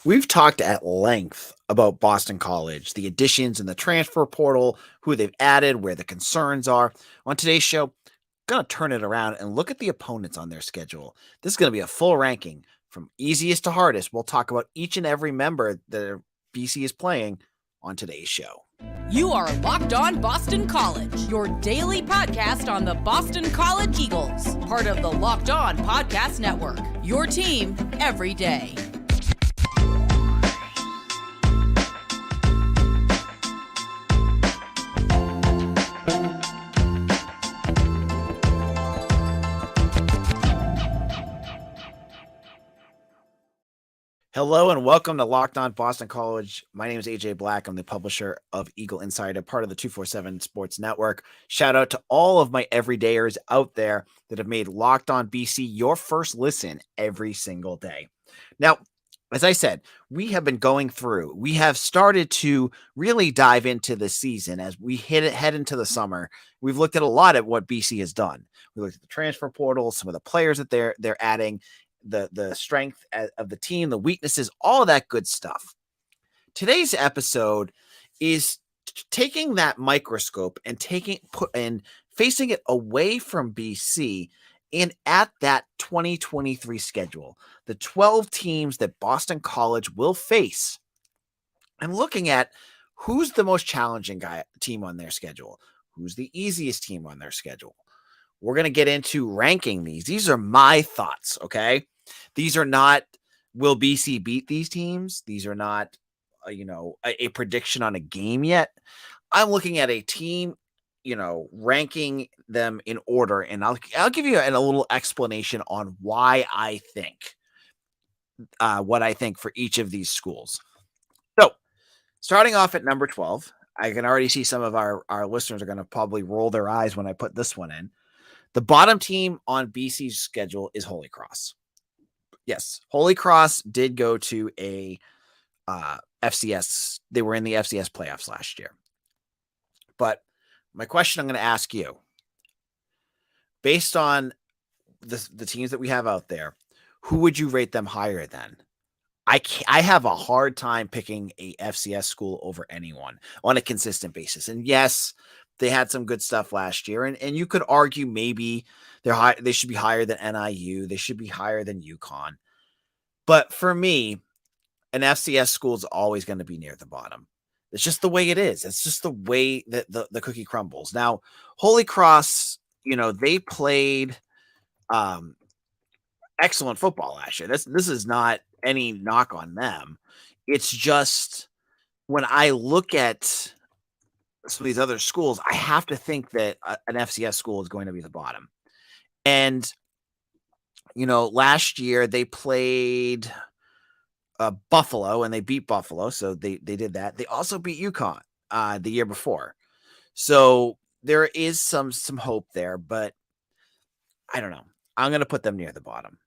We've talked at length about Boston College, the additions in the transfer portal, who they've added, where the concerns are. On today's show, going to turn it around and look at the opponents on their schedule. This is going to be a full ranking from easiest to hardest. We'll talk about each and every member that BC is playing on today's show. You are Locked On Boston College, your daily podcast on the Boston College Eagles, part of the Locked On Podcast Network, your team every day. Hello and welcome to Locked On Boston College. My name is AJ Black. I'm the publisher of Eagle Insider, part of the 247 Sports Network. Shout out to all of my everydayers out there that have made Locked On BC your first listen every single day. Now, as I said, we have been going through. We have started to really dive into the season as we head into the summer. We've looked at a lot at what BC has done. We looked at the transfer portal, some of the players that they're adding, the strength of the team, the weaknesses, all of that good stuff. Today's episode is taking that microscope and facing it away from BC and at that 2023 schedule, the 12 teams that Boston College will face. I'm looking at who's the most challenging team on their schedule, who's the easiest team on their schedule. We're going to get into ranking these. These are my thoughts, okay? These are not, will BC beat these teams? These are not, a prediction on a game yet. I'm looking at a team, ranking them in order, and I'll give you a little explanation on why I think, what I think for each of these schools. So, starting off at number 12, I can already see some of our listeners are going to probably roll their eyes when I put this one in. The bottom team on BC's schedule is Holy Cross. Yes, Holy Cross did go to a FCS. They were in the FCS playoffs last year. But my question I'm going to ask you, based on the teams that we have out there, who would you rate them higher than? I have a hard time picking a FCS school over anyone on a consistent basis. And yes, they had some good stuff last year, and you could argue maybe they should be higher than NIU. They should be higher than UConn. But for me, an FCS school is always going to be near the bottom. It's just the way it is. It's just the way that the cookie crumbles. Now, Holy Cross, they played excellent football last year. This is not any knock on them. It's just when I look at some of these other schools, I have to think that an FCS school is going to be the bottom. And, last year they played Buffalo and they beat Buffalo. So they did that. They also beat UConn the year before. So there is some hope there, but I don't know. I'm going to put them near the bottom.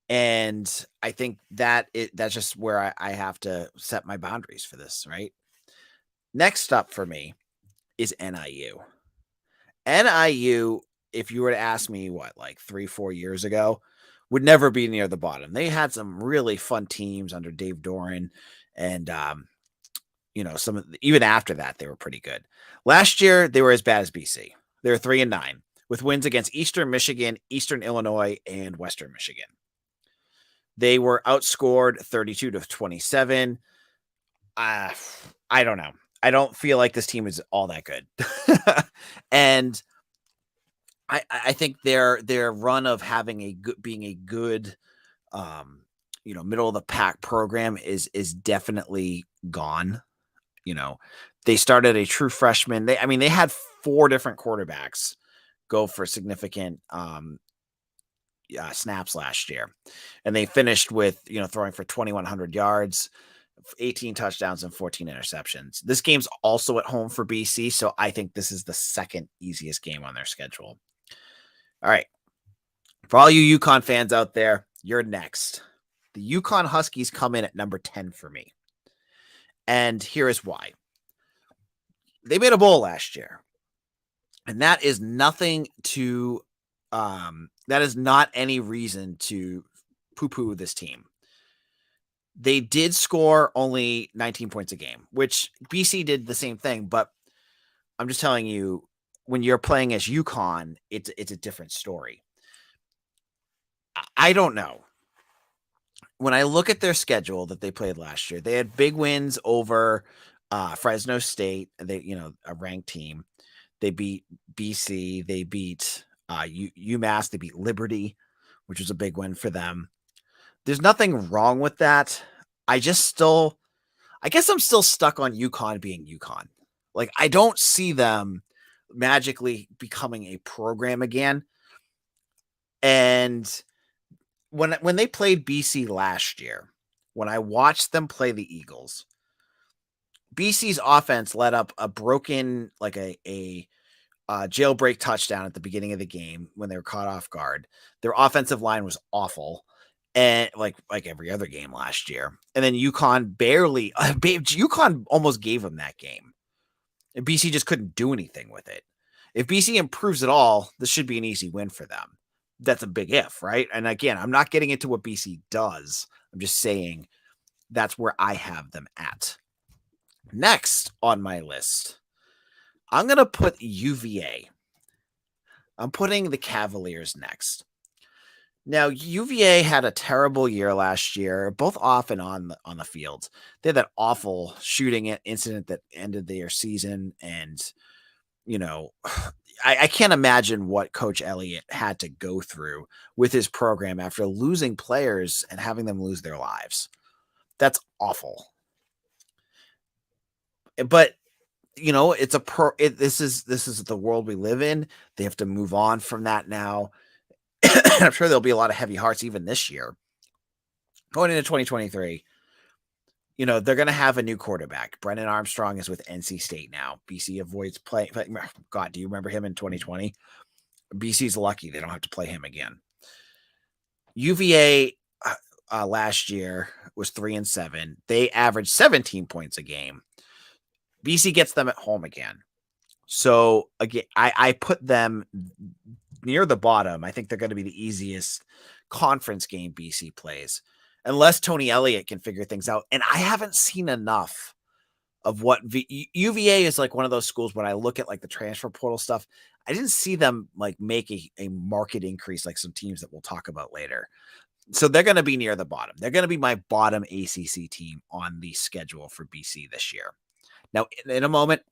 And I think that's just where I have to set my boundaries for this, right? Next up for me is NIU. NIU, if you were to ask me, like 3-4 years ago, would never be near the bottom. They had some really fun teams under Dave Doran, and even after that, they were pretty good. Last year, they were as bad as BC. They were 3-9 with wins against Eastern Michigan, Eastern Illinois, and Western Michigan. They were outscored 32-27. I don't know. I don't feel like this team is all that good. And I think their run of being a good, middle of the pack program is definitely gone. They started a true freshman. They had 4 different quarterbacks go for significant snaps last year, and they finished with throwing for 2,100 yards, 18 touchdowns and 14 interceptions. This game's also at home for BC, so I think this is the second easiest game on their schedule. All right, for all you UConn fans out there, you're next. The UConn Huskies come in at number 10 for me, and here is why. They made a bowl last year, and that is nothing to that is not any reason to poo-poo this team. They did score only 19 points a game, which BC did the same thing. But I'm just telling you, when you're playing as UConn, it's a different story. I don't know. When I look at their schedule that they played last year, they had big wins over Fresno State, a ranked team. They beat BC, they beat UMass, they beat Liberty, which was a big win for them. There's nothing wrong with that. I guess I'm still stuck on UConn being UConn. Like, I don't see them magically becoming a program again. And when they played BC last year, when I watched them play the Eagles, BC's offense let up a broken, like a jailbreak touchdown at the beginning of the game when they were caught off guard. Their offensive line was awful, and like every other game last year. And then UConn almost gave them that game, and BC just couldn't do anything with it. If BC improves at all, this should be an easy win for them. That's a big if, right? And again, I'm not getting into what BC does. I'm just saying that's where I have them at. Next on my list, I'm going to put UVA. I'm putting the Cavaliers next. Now, UVA had a terrible year last year, both off and on the field. They had that awful shooting incident that ended their season. And, I can't imagine what Coach Elliott had to go through with his program after losing players and having them lose their lives. That's awful. But it's this is the world we live in. They have to move on from that now. I'm sure there'll be a lot of heavy hearts even this year. Going into 2023, they're going to have a new quarterback. Brennan Armstrong is with NC State now. BC avoids playing. God, do you remember him in 2020? BC's lucky they don't have to play him again. UVA last year was 3-7. They averaged 17 points a game. BC gets them at home again. So again, I put them near the bottom. I think they're going to be the easiest conference game BC plays, unless Tony Elliott can figure things out. And I haven't seen enough of what UVA is like. One of those schools when I look at like the transfer portal stuff, I didn't see them like make a market increase like some teams that we'll talk about later. So they're going to be near the bottom. They're going to be my bottom ACC team on the schedule for BC this year. Now, in a moment,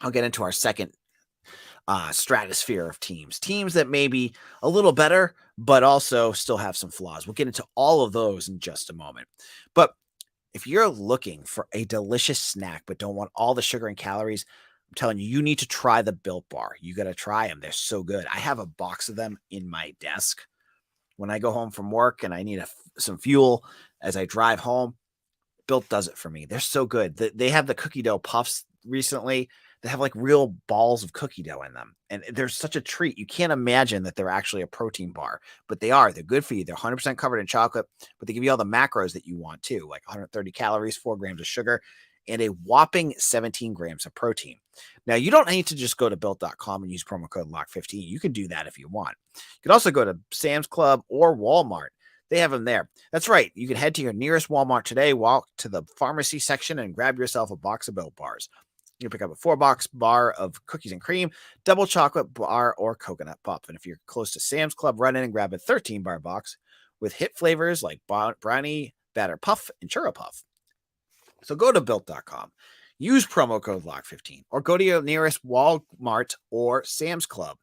I'll get into our second stratosphere of teams that may be a little better, but also still have some flaws. We'll get into all of those in just a moment. But if you're looking for a delicious snack, but don't want all the sugar and calories, I'm telling you, you need to try the Built Bar. You got to try them. They're so good. I have a box of them in my desk when I go home from work and I need some fuel as I drive home. Built does it for me. They're so good. They have the cookie dough puffs recently. They have like real balls of cookie dough in them. And they're such a treat. You can't imagine that they're actually a protein bar, but they are. They're good for you. They're 100% covered in chocolate, but they give you all the macros that you want too, like 130 calories, 4 grams of sugar, and a whopping 17 grams of protein. Now, you don't need to just go to built.com and use promo code LOCK15. You can do that if you want. You can also go to Sam's Club or Walmart. They have them there. That's right. You can head to your nearest Walmart today, walk to the pharmacy section, and grab yourself a box of Built Bars. You can pick up a 4-box bar of cookies and cream, double chocolate bar, or coconut puff. And if you're close to Sam's Club, run in and grab a 13-bar box with hit flavors like brownie, batter puff, and churro puff. So go to built.com, use promo code LOCK15, or go to your nearest Walmart or Sam's Club.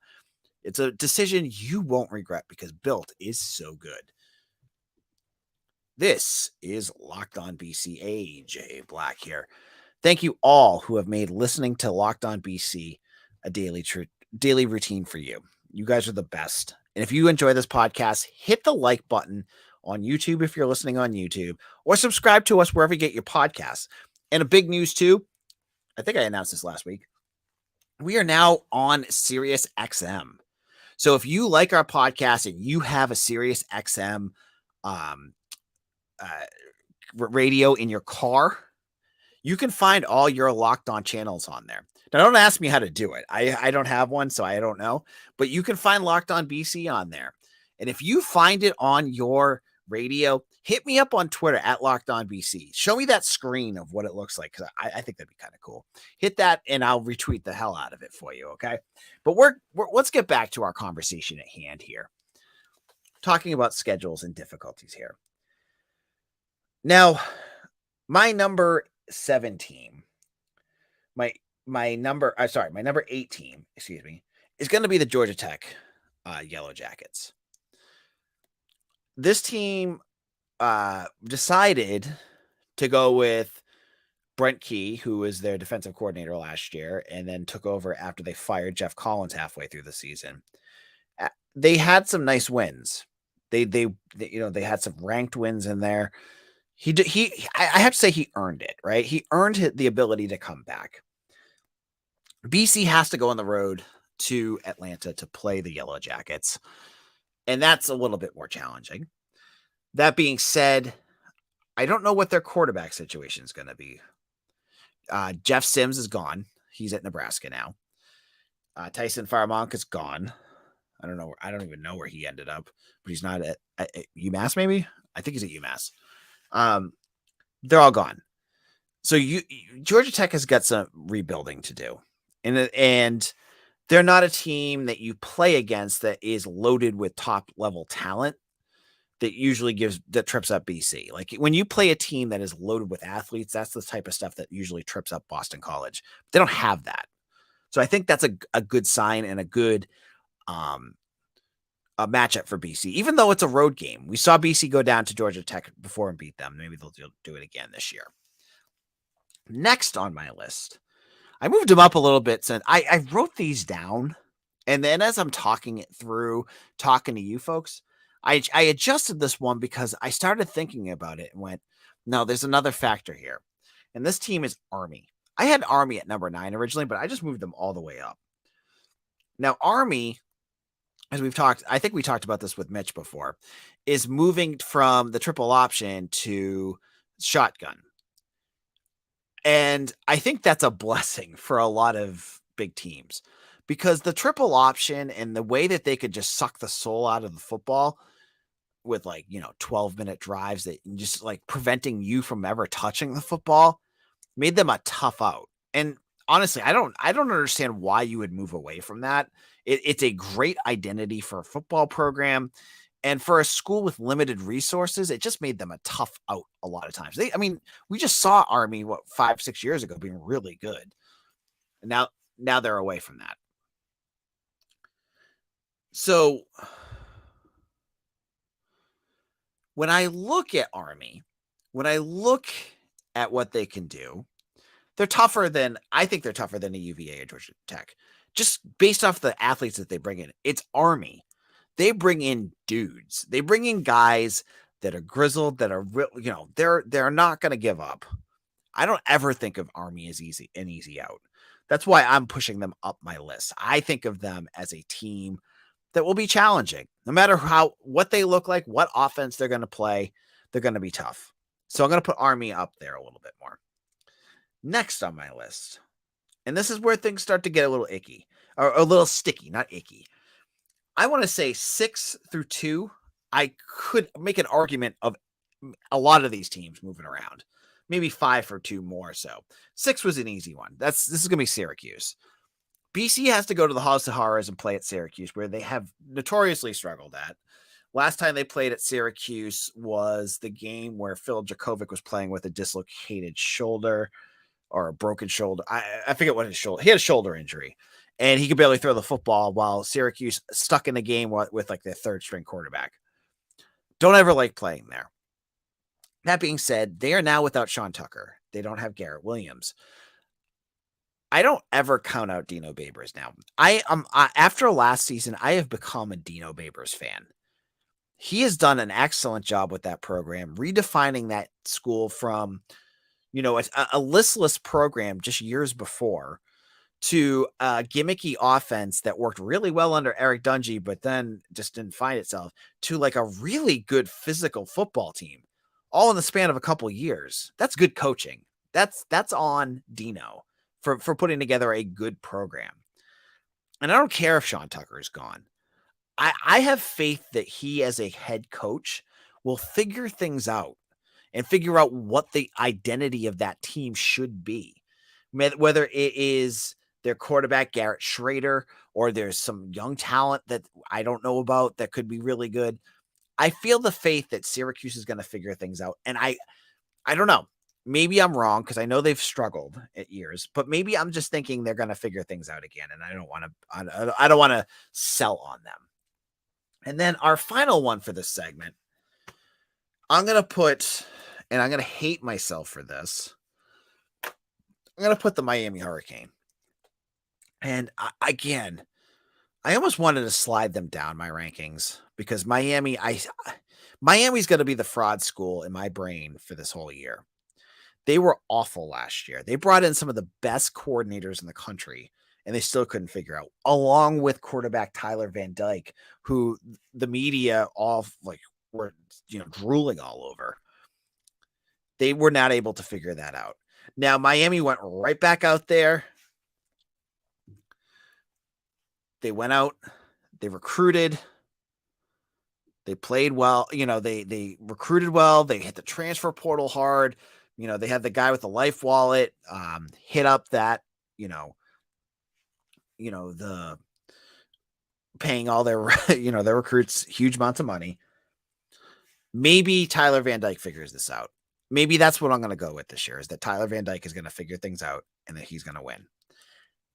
It's a decision you won't regret because Built is so good. This is Locked On BC. AJ Black here. Thank you all who have made listening to Locked On BC a daily routine for you. You guys are the best. And if you enjoy this podcast, hit the like button on YouTube if you're listening on YouTube, or subscribe to us wherever you get your podcasts. And a big news too, I think I announced this last week, we are now on Sirius XM. So if you like our podcast and you have a Sirius XM radio in your car, you can find all your Locked On channels on there. Now, don't ask me how to do it. I don't have one, so I don't know. But you can find Locked On BC on there. And if you find it on your radio, hit me up on Twitter at LockedOnBC. Show me that screen of what it looks like, because I think that'd be kind of cool. Hit that and I'll retweet the hell out of it for you, okay? But let's get back to our conversation at hand here. Talking about schedules and difficulties here. Now, my number 7 team, my number 8 team, is going to be the Georgia Tech Yellow Jackets. This team decided to go with Brent Key, who was their defensive coordinator last year, and then took over after they fired Jeff Collins halfway through the season. They had some nice wins. They had some ranked wins in there. I have to say he earned it, right? He earned the ability to come back. BC has to go on the road to Atlanta to play the Yellow Jackets, and that's a little bit more challenging. That being said, I don't know what their quarterback situation is going to be. Jeff Sims is gone. He's at Nebraska now. Tyson Faramonk is gone. I don't know. I don't even know where he ended up, but he's not at UMass. Maybe I think he's at UMass. They're all gone. So Georgia Tech has got some rebuilding to do, and they're not a team that you play against that is loaded with top level talent that trips up BC. Like when you play a team that is loaded with athletes, that's the type of stuff that usually trips up Boston College. They don't have that. So I think that's a good sign and a good a matchup for BC, even though it's a road game. We saw BC go down to Georgia Tech before and beat them. Maybe they'll do it again this year. Next on my list, I moved them up a little bit since I wrote these down. And then as I'm talking it through, talking to you folks, I adjusted this one because I started thinking about it and went, no, there's another factor here. And this team is Army. I had Army at number 9 originally, but I just moved them all the way up. Now, Army, as I think we talked about this with Mitch before, is moving from the triple option to shotgun. And I think that's a blessing for a lot of big teams, because the triple option and the way that they could just suck the soul out of the football with 12-minute drives that just preventing you from ever touching the football made them a tough out. And honestly, I don't understand why you would move away from that. It's a great identity for a football program. And for a school with limited resources, it just made them a tough out a lot of times. We just saw Army, 5-6 years ago, being really good. And now they're away from that. So when I look at Army, when I look at what they can do, I think they're tougher than a UVA or Georgia Tech. Just based off the athletes that they bring in. It's Army. They bring in dudes. They bring in guys that are grizzled, that are real, they're not going to give up. I don't ever think of Army as an easy out. That's why I'm pushing them up my list. I think of them as a team that will be challenging. No matter what they look like, what offense they're going to play, they're going to be tough. So I'm going to put Army up there a little bit more. Next on my list, and this is where things start to get a little icky, or a little sticky, not icky. I want to say 6 through 2. I could make an argument of a lot of these teams moving around. Maybe 5 or 2 more so. 6 was an easy one. This is going to be Syracuse. BC has to go to the Halls of Horrors and play at Syracuse, where they have notoriously struggled at. Last time they played at Syracuse was the game where Phil Jakovic was playing with a dislocated shoulder or a broken shoulder. I forget what his shoulder. He had a shoulder injury, and he could barely throw the football while Syracuse stuck in the game with their third string quarterback. Don't ever like playing there. That being said, they are now without Sean Tucker. They don't have Garrett Williams. I don't ever count out Dino Babers now. After last season, I have become a Dino Babers fan. He has done an excellent job with that program, redefining that school from, a listless program just years before to a gimmicky offense that worked really well under Eric Dungy, but then just didn't find itself, to a really good physical football team, all in the span of a couple of years. That's good coaching. That's on Dino for putting together a good program. And I don't care if Sean Tucker is gone. I have faith that he, as a head coach, will figure things out and figure out what the identity of that team should be. Whether it is their quarterback, Garrett Schrader, or there's some young talent that I don't know about that could be really good. I feel the faith that Syracuse is going to figure things out. And I don't know. Maybe I'm wrong because I know they've struggled at years, but maybe I'm just thinking they're going to figure things out again. And I don't want to sell on them. And then our final one for this segment, I'm going to put, and I'm going to hate myself for this, I'm going to put the Miami Hurricane. And again, I almost wanted to slide them down my rankings because Miami's going to be the fraud school in my brain for this whole year. They were awful last year. They brought in some of the best coordinators in the country, and they still couldn't figure out, along with quarterback Tyler Van Dyke, who the media all were drooling all over. They were not able to figure that out. Now, Miami went right back out there. They went out, they recruited, they played well, they recruited well, they hit the transfer portal hard. They had the guy with the life wallet hit up that, the paying all their, their recruits huge amounts of money. Maybe Tyler Van Dyke figures this out. Maybe that's what I'm going to go with this year, is that Tyler Van Dyke is going to figure things out and that he's going to win.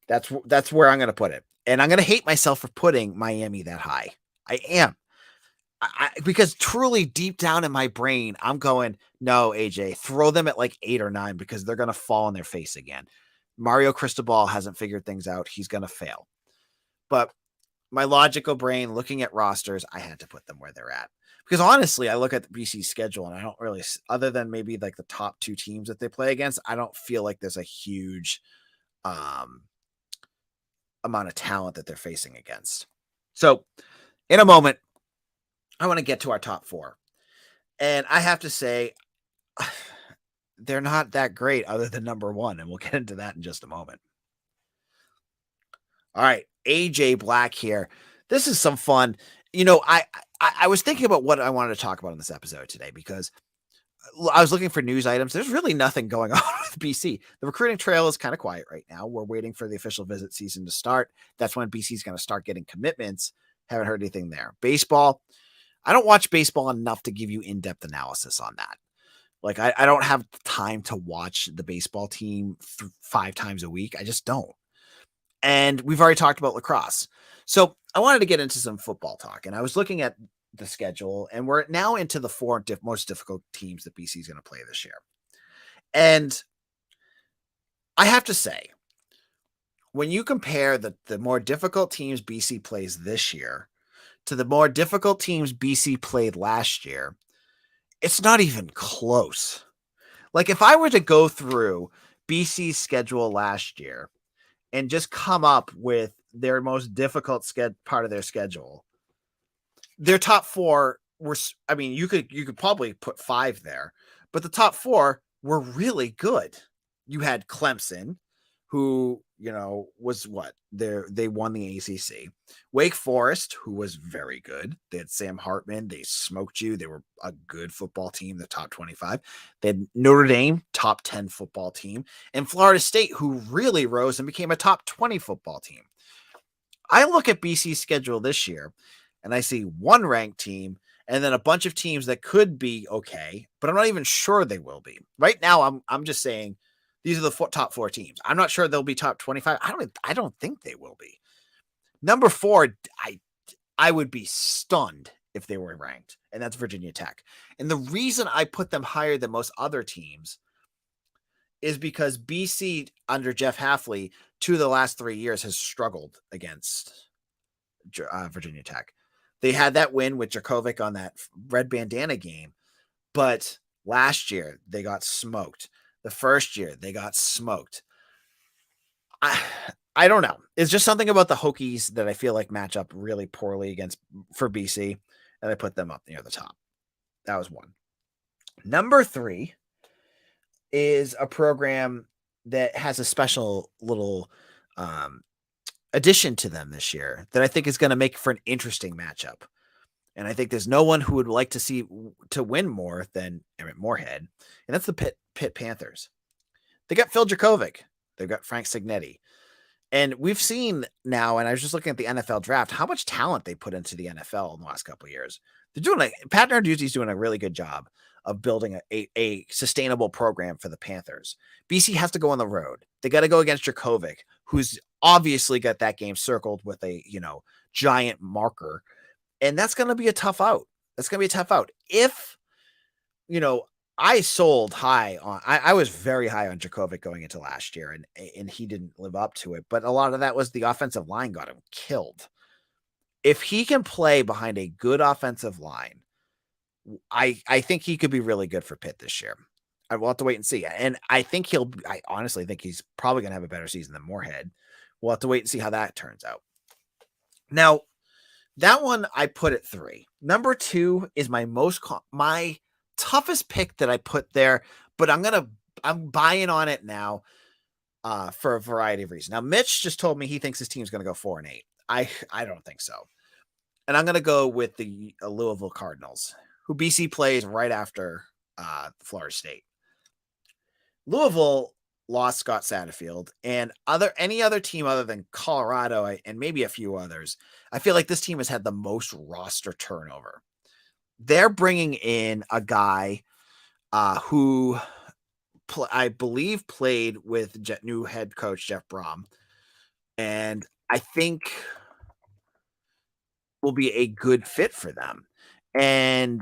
That's where I'm going to put it. And I'm going to hate myself for putting Miami that high. I am. Because truly deep down in my brain, I'm going, no, AJ, throw them at like 8 or 9 because they're going to fall on their face again. Mario Cristobal hasn't figured things out. He's going to fail. But my logical brain, looking at rosters, I had to put them where they're at. Because honestly, I look at the BC schedule and I don't really, other than maybe like the top 2 teams that they play against, I don't feel like there's a huge amount of talent that they're facing against. So in a moment, I want to get to our top 4. And I have to say, they're not that great other than number 1. And we'll get into that in just a moment. All right. AJ Black here. This is some fun. I was thinking about what I wanted to talk about in this episode today because I was looking for news items. There's really nothing going on with BC. The recruiting trail is kind of quiet right now. We're waiting for the official visit season to start. That's when BC is going to start getting commitments. Haven't heard anything there. Baseball. I don't watch baseball enough to give you in-depth analysis on that. Like I don't have time to watch the baseball team 5 times a week. I just don't. And we've already talked about lacrosse. So I wanted to get into some football talk. And I was looking at the schedule, and we're now into the 4 most difficult teams that BC is going to play this year. And I have to say, when you compare the more difficult teams BC plays this year to the more difficult teams BC played last year, it's not even close. Like if I were to go through BC's schedule last year and just come up with their most difficult part of their schedule, their top 4 were, I mean, you could probably put 5 there, but the top 4 were really good. You had Clemson, who, was what? They won the ACC. Wake Forest, who was very good. They had Sam Hartman. They smoked you. They were a good football team, the top 25. They had Notre Dame, top 10 football team. And Florida State, who really rose and became a top 20 football team. I look at BC's schedule this year, and I see 1 ranked team and then a bunch of teams that could be okay, but I'm not even sure they will be. Right now, I'm just saying these are the top 4 teams. I'm not sure they'll be top 25. I don't think they will be. Number 4, I would be stunned if they were ranked, and that's Virginia Tech. And the reason I put them higher than most other teams is because BC under Jeff Hafley 2 of the last 3 years has struggled against Virginia Tech. They had that win with Djokovic on that red bandana game, but last year they got smoked. The first year they got smoked. I don't know. It's just something about the Hokies that I feel like match up really poorly for BC, and I put them up near the top. That was 1. Number 3 is a program that has a special little addition to them this year that I think is going to make for an interesting matchup. And I think there's no one who would like to see to win more than Emmett Moorhead, and that's the Pitt Panthers. They got Phil Dracovic. They've got Frank Signetti. And we've seen now, and I was just looking at the NFL draft, how much talent they put into the NFL in the last couple of years. They're doing Pat Narduzzi's doing a really good job of building a sustainable program for the Panthers. BC has to go on the road. They got to go against Dracovic, who's obviously got that game circled with a giant marker, and that's going to be a tough out. That's going to be a tough out. If I sold high on. I was very high on Dracovic going into last year, and he didn't live up to it. But a lot of that was the offensive line got him killed. If he can play behind a good offensive line, I think he could be really good for Pitt this year. I will have to wait and see. And I think I honestly think he's probably going to have a better season than Moorhead. We'll have to wait and see how that turns out. Now, that one I put at 3. Number 2 is my toughest pick that I put there, but I'm buying on it now for a variety of reasons. Now, Mitch just told me he thinks his team's going to go 4-8. I don't think so. And I'm going to go with the Louisville Cardinals, who BC plays right after Florida State. Louisville lost Scott Satterfield, and any other team other than Colorado and maybe a few others, I feel like this team has had the most roster turnover. They're bringing in a guy who I believe played with new head coach Jeff Brom, and I think will be a good fit for them. And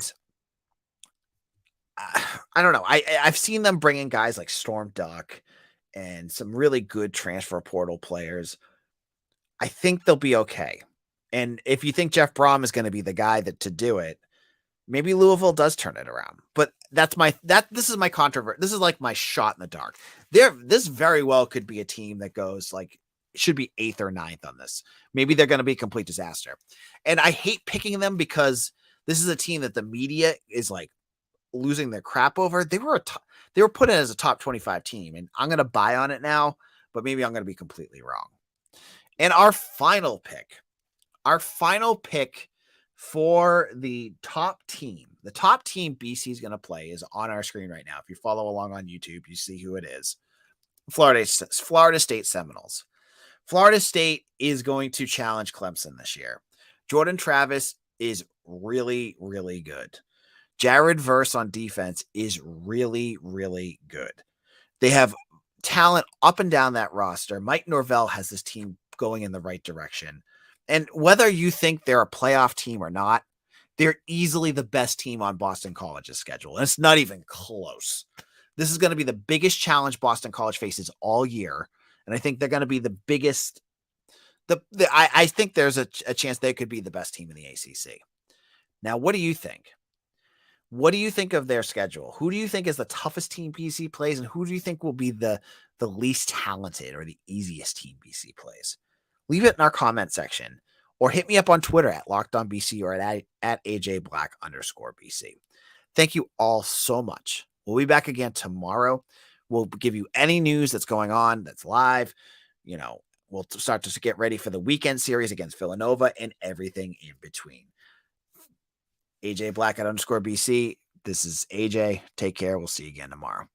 I don't know. I've seen them bring in guys like Storm Duck and some really good transfer portal players. I think they'll be okay. And if you think Jeff Brom is going to be the guy to do it, maybe Louisville does turn it around. But this is my controversy. This is like my shot in the dark. This very well could be a team that goes it should be 8th or 9th on this. Maybe they're going to be a complete disaster. And I hate picking them because this is a team that the media is losing their crap over. They were put in as a top 25 team, and I'm going to buy on it now, but maybe I'm going to be completely wrong. And our final pick for the top team BC is going to play is on our screen right now. If you follow along on YouTube, you see who it is. Florida State Seminoles. Florida State is going to challenge Clemson this year. Jordan Travis is really, really good. Jared Verse on defense is really, really good. They have talent up and down that roster. Mike Norvell has this team going in the right direction. And whether you think they're a playoff team or not, they're easily the best team on Boston College's schedule. And it's not even close. This is going to be the biggest challenge Boston College faces all year. And I think they're going to be the biggest. I think there's a chance they could be the best team in the ACC. Now, what do you think? What do you think of their schedule? Who do you think is the toughest team BC plays, and who do you think will be the least talented or the easiest team BC plays? Leave it in our comment section, or hit me up on Twitter at LockedOnBC or at AJBlack_BC. Thank you all so much. We'll be back again tomorrow. We'll give you any news that's going on that's live. We'll start to get ready for the weekend series against Villanova and everything in between. AJ Black at _BC. This is AJ. Take care. We'll see you again tomorrow.